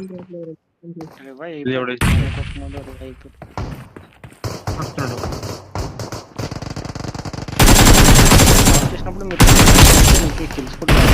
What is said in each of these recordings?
ఇది ఎవడో వస్తున్నాడు. చేసినప్పుడు మీరు తెలుసుకుంటారు.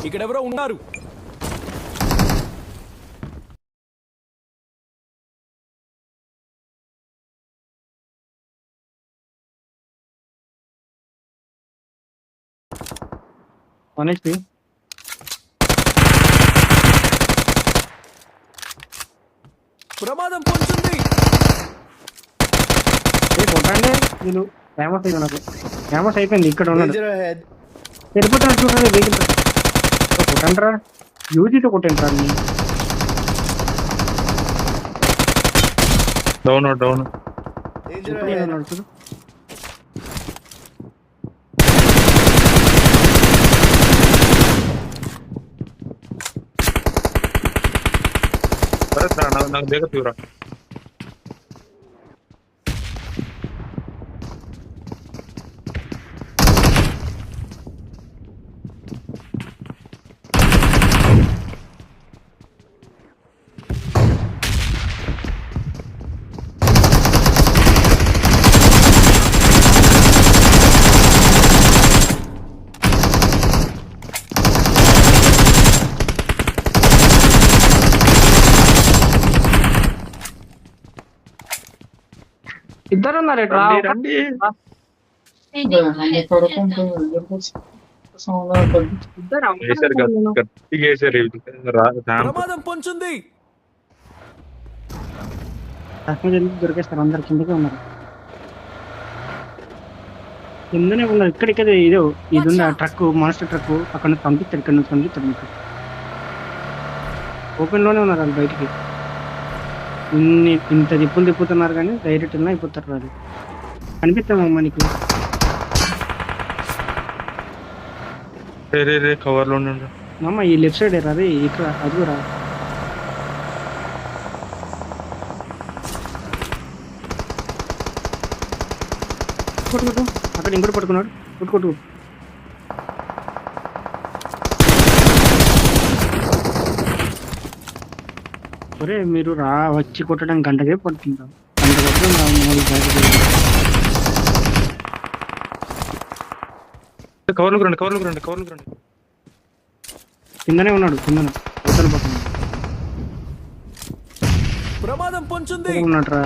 ఇక్కడెవరో ఉన్నారు. ప్రమాదం పొందుతుంది. కొట్టండి వీళ్ళు. ఫేమస్ అయింది నాకు. ఫేమస్ అయిపోయింది. ఇక్కడ ఉన్నాడు సరిపోతాడు చూడండి. వెహికల్ కొట్టండిరా. యూజీతో కొట్టండి సార్. డౌన్ డౌన్ చూడు. నాకు దగ్గర తీవ్రా. ఇద్దరు ఉన్నారు. రండి. ప్రమాదం పొందుతుంది. దొరికేస్తారు. అందరు కిందకే ఉన్నారు. కిందనే ఉన్నారు. ఇక్కడికి ఇది ఉంది. ట్రక్ మాన్స్టర్ ట్రక్ అక్కడ నుంచి పంపిస్తారు. ఇక్కడ నుంచి పంపిస్తారు. మీకు ఓపెన్ లోనే ఉన్నారు వాళ్ళు. బయటికి ఇంత దిప్పులు తిప్పుతున్నారు కానీ డైరెక్ట్ అయిపోతారు. వాళ్ళు కనిపిస్తామమ్మా నీకు. కవర్ లో ఉండండి అమ్మ. ఈ లెఫ్ట్ సైడ్ రాదు. ఇక్కడ అది రా. కొట్టుకోటు. అక్కడ ఇంకోటి పట్టుకున్నాడు. కొట్టుకోటు. ఒరే మీరు వచ్చి కొట్టడం గంటకే పడుతుందా? గంట పడుతుంది. కవర్లోకి రండి. కిందనే ఉన్నాడు. కిందన ఉత్తర పక్కన ప్రమాదం పొందుతుంది. ఉన్నాడు.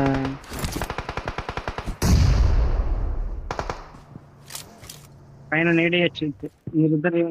పైన నేడే వచ్చి మీరిద్దరు